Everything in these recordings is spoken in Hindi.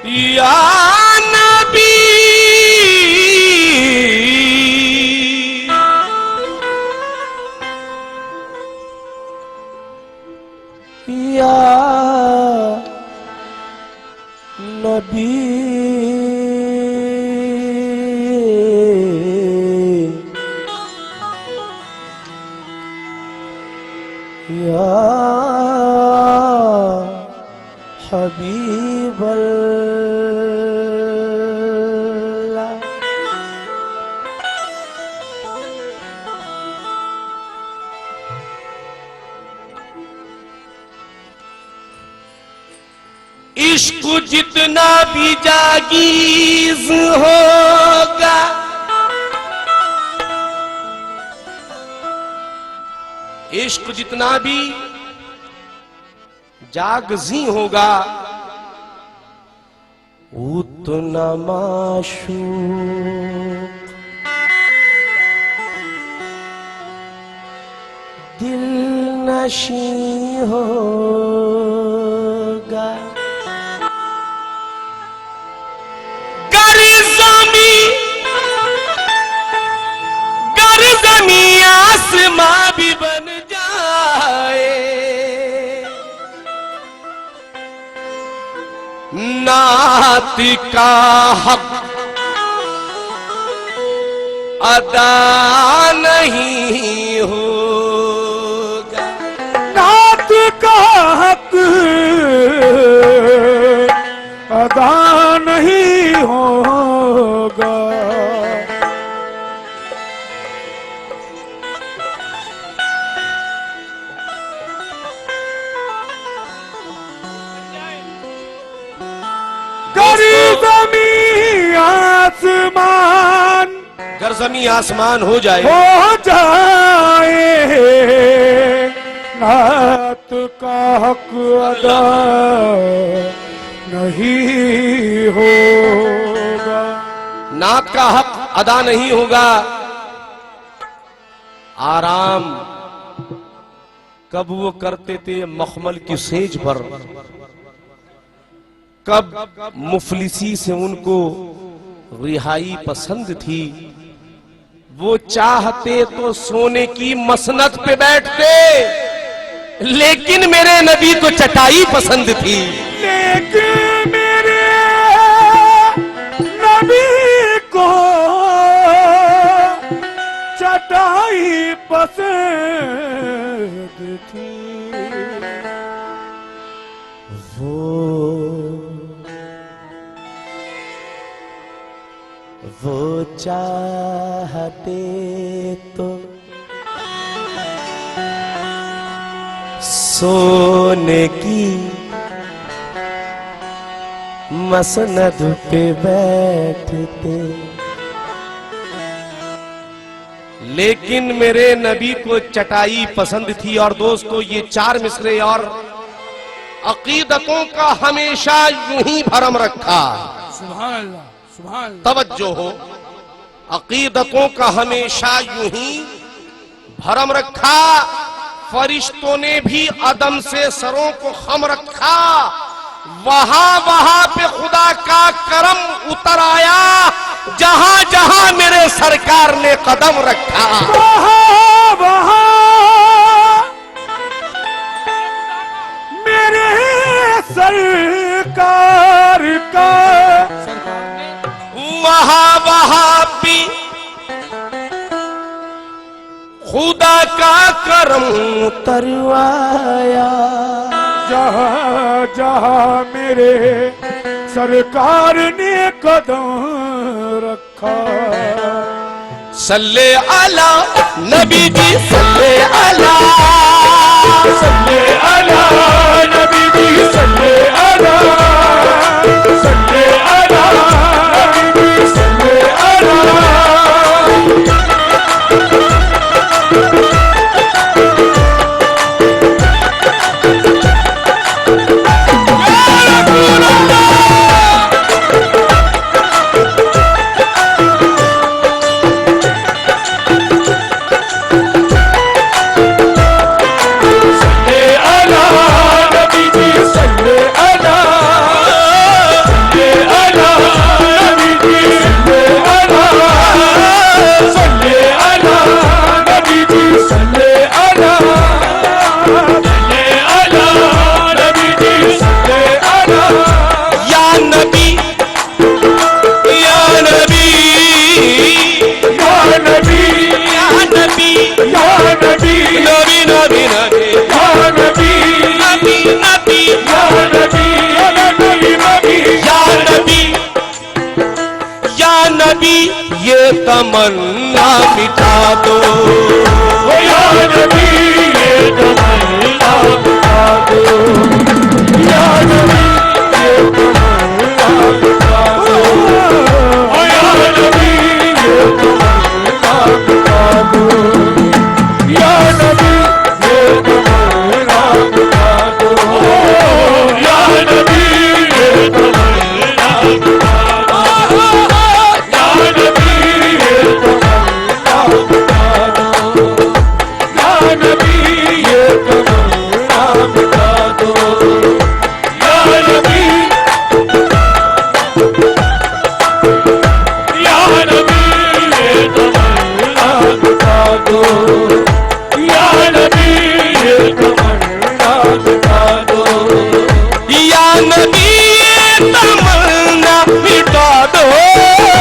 या नबी या नबी या हबीब अल्लाह। इश्क जितना भी जागीज होगा, इश्क जितना भी जागजी होगा, उतना माशूक दिल नशी होगा। गर ज़मी आसमां भी बन जाए, नात का हक अदा नहीं होगा। नात का हक अदा नहीं होगा। गर ज़मी आसमान हो जाए, नात का हक अदा नहीं होगा। नात का हक अदा नहीं होगा। आराम कब वो करते थे मखमल की सेज पर, कब मुफलिसी से उनको रिहाई पसंद थी। वो चाहते तो सोने की मसनद पे बैठते, लेकिन मेरे नबी को चटाई पसंद थी। लेकिन मेरे नबी को चटाई पसंद थी। वो चाहते तो सोने की मसनद पे बैठते, लेकिन मेरे नबी को चटाई पसंद थी। और दोस्तों, ये चार मिसरे और अकीदतों का हमेशा यूं ही भरम रखा। सुभान अल्लाह, सुभान अल्लाह। तवज्जो हो, अकीदतों का हमेशा यूं ही भरम रखा। फरिश्तों ने भी अदम से सरों को खम रखा। वहां वहां पे खुदा का करम उतर आया, जहां जहां मेरे सरकार ने कदम रखा। वहां वहां मेरे सरकार का, वहां वहां भी खुदा का करम उतरवाया। जहां जहां मेरे सरकार ने कदम रखा। सल्ले अला नबी जी, सल्ले अला, सल्ले अला नबी जी, सल्ले अला, सल्ले अला नबी जी, सल्ले अला। तमन्ना मिटा दो। ओ या नबी ये तमन्ना मिटा दो, या नबी ये तमन्ना मिटा दो, ओ या नबी ये तमन्ना मिटा दो, या नबी ये तमन्ना मिटा दो, या नबी ये तमन्ना मिटा दो, या नबी ये तमन्ना मिटा दो, या नबी ये तमन्ना मिटा दो, या नबी, या नबी ये तमन्ना मिटा दो, या नबी ये तमन्ना मिटा दो, या नबी ये तमन्ना मिटा दो,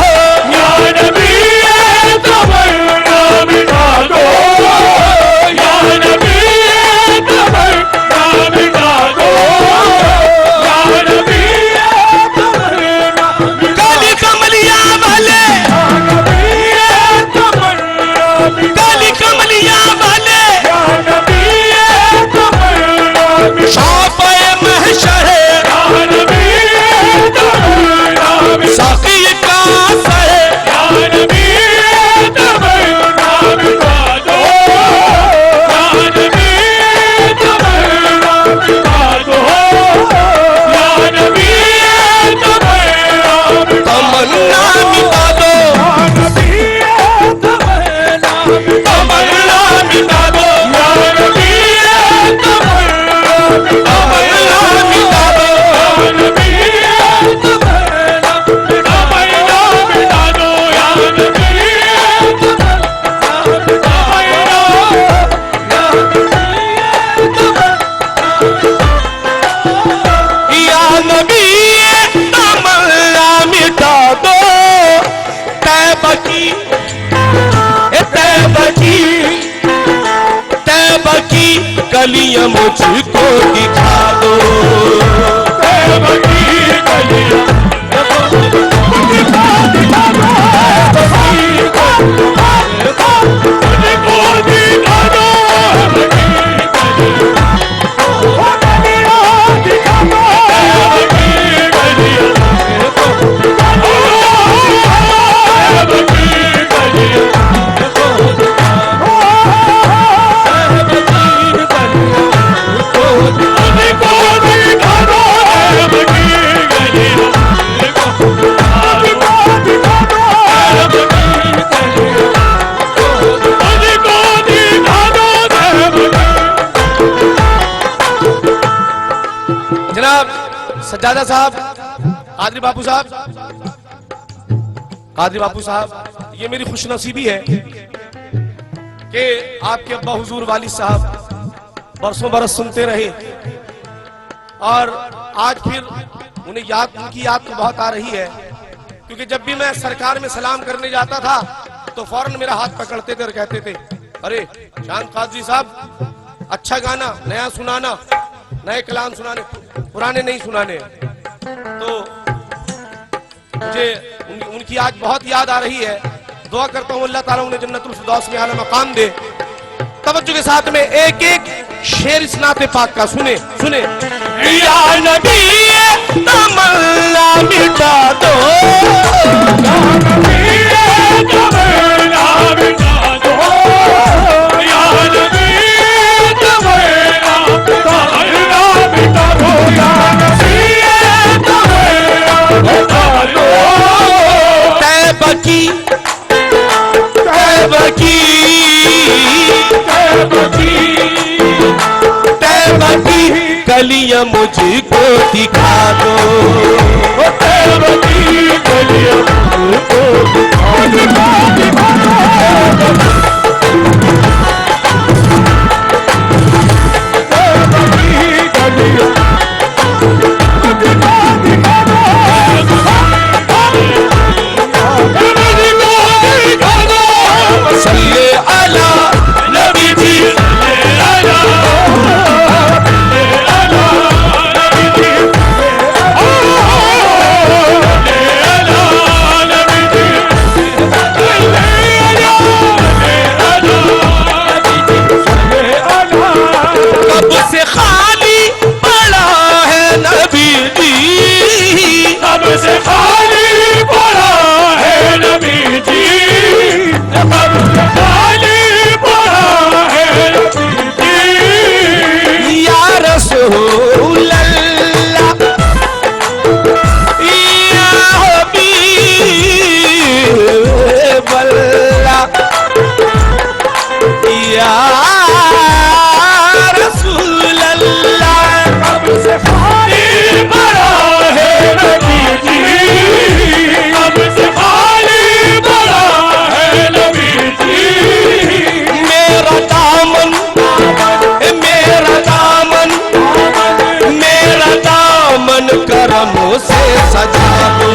या नबी ये तमन्ना मिटा दो, या नबी ये तमन्ना मिटा दो, या नबी ये तमन्ना मिटा काली कमलिया वाले, दो, या नबी ये तमन्ना मिटा काली कमलिया वाले, दो, या नबी ये तमन्ना मिटा शाफ़े महशर, दो, या नबी ये तमन्ना मिटा साक़ी काफ़र, या नबी ये तमन्ना मिटा दो, या नबी ये तमन्ना मिटा दो, या नबी ये तमन्ना मिटा तमन्ना मिटा दो, तमन्ना मिटा दो, तमन्ना मिटा दो, या नबी ये तमन्ना मिटा दो, या नबी ये या नबी ये तमन्ना मिटा दो, तैबा की, तैबा की, तैबा की गलियां मुझको दिखा दो, तैबा की गलियां जनाब सज्जादा साहब, कादरी बापू साहब, कादरी बापू साहब, ये मेरी खुशनसीबी है कि आपके अब्बा हुजूर वालिद साहब बरसों बरस सुनते रहे और आज फिर उन्हें उनकी याद तो बहुत आ रही है, क्योंकि जब भी मैं सरकार में सलाम करने जाता था तो फौरन मेरा हाथ पकड़ते थे और कहते थे, अरे शान कादरी साहब, अच्छा गाना नया सुनाना, नए कलाम सुनाने, पुराने नहीं सुनाने। तो मुझे उनकी आज बहुत याद आ रही है। दुआ करता हूँ अल्लाह ताला उन्हें जन्नतुल फिरदौस में आला मकाम दे। तवज्जो के साथ में एक एक शेर इस नाते पाक का सुने सुने। या नबी ये तमन्ना मिटा दो, या नबी ये तमन्ना मिटा दो, या नबी ये तमन्ना मिटा दो, या नबी ये तमन्ना मिटा दो, तैबा की, तैबा की, तैबा की, तैबा की गलियां मुझको दिखा दो, तैबा की गलियां मुझको दिखा दो, तैबा की गलियां सल्ले अला नबी जी, अला दामन करम से सजा दो।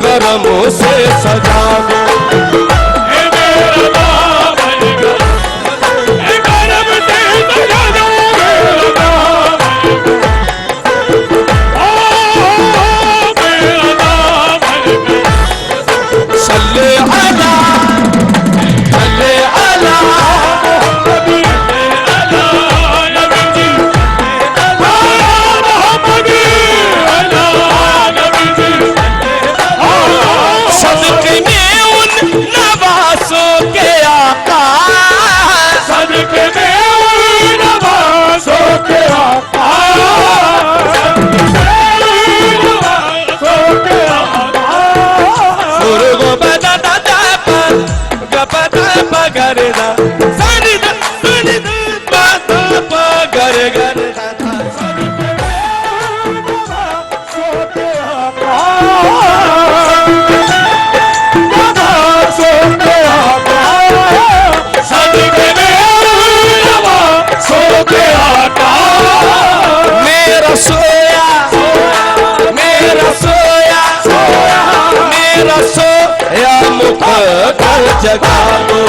करम से सजा दो। सल्ले अला सल्ले अला सदके में उन नवासों के आका, सदके में उन नवासों के आका, सुरगो बदा दादा पर गपदा पगरदा सरिदा सरिदा बदा पगरदा मेरा सोया मेरा सोया मेरा सोया मुकद्दर जगा दो।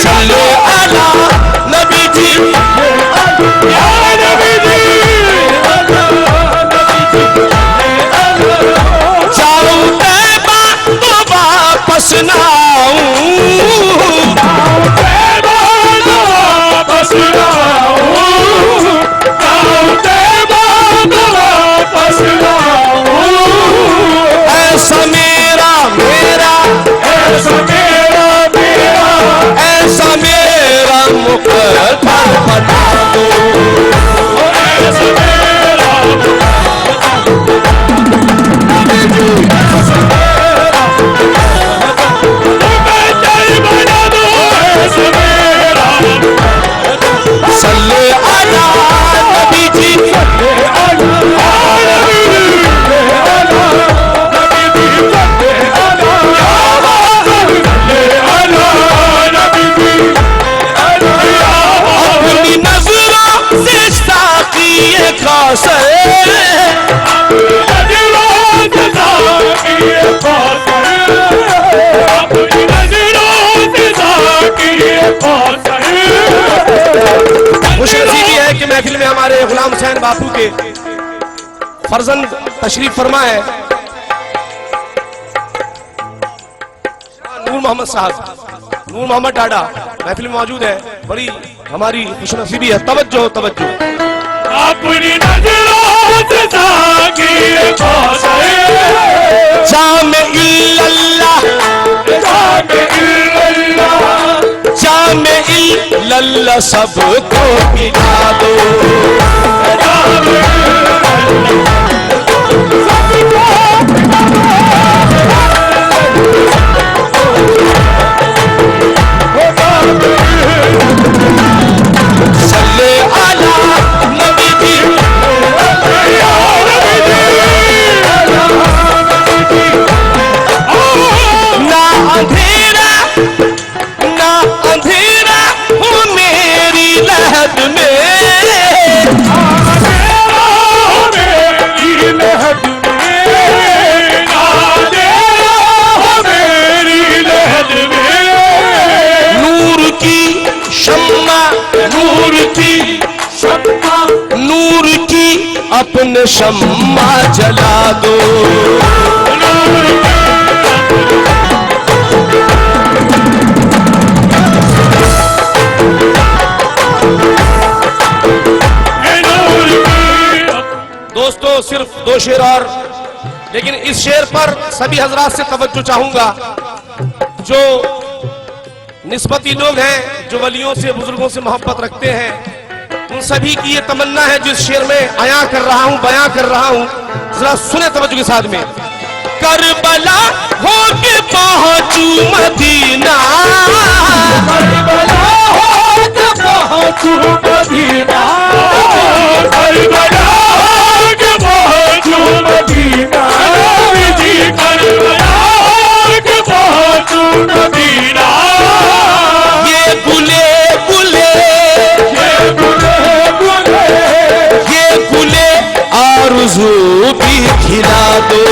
चलो अला नबी जी जाऊं तैबा तो वापस ना ऐसा मेरा मेरा ऐसा मेरा मेरा ऐसा मेरा मुकद्दर बना दो। ऐसा मेरा सल्ले अला नबी जी अपनी नजरों से साकिए कौसर खुशनसीबी है कि महफिल में हमारे गुलाम हुसैन बापू के फर्जंद तशरीफ फरमा है नूर मोहम्मद साहब, नूर मोहम्मद टाडा महफिल में मौजूद है। बड़ी हमारी खुशनसीबी है। तवज्जो तवज्जो अपनी नजरों से साकिए कौसर जामे इल्लल्लाह जामे इल्लल्लाह सबको पिला दो। तुमने शम्मा जला दो। दोस्तों सिर्फ 2 शेर और, लेकिन इस शेर पर सभी हजरात से तवज्जो चाहूंगा। जो निस्बती लोग हैं, जो वलियों से बुजुर्गों से मोहब्बत रखते हैं, उन सभी की ये तमन्ना है जिस शेर में बयां कर रहा हूं, जरा सुने तवज्जो के साथ में। करबला होके पहुंचू मदीना, करबला होके पहुंचू मदीना, करबला होके पहुंचू मदीना, जी करबला होके पहुंचू मदीना। ये बुले बुले, ये बुले आरज़ू भी खिला दो।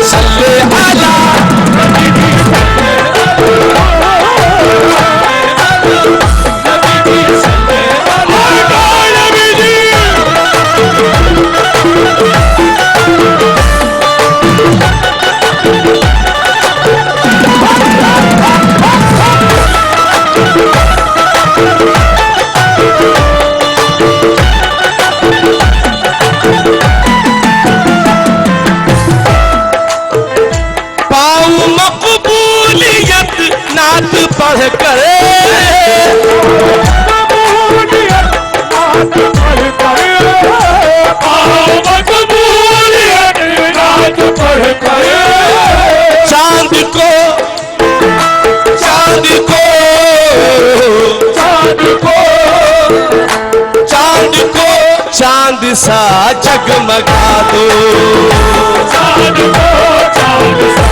सल्ले अला नात पढ़ कर, चांद को चांद को चांद को चांद को चांद सा जगमगा दो। चांद को चांद सा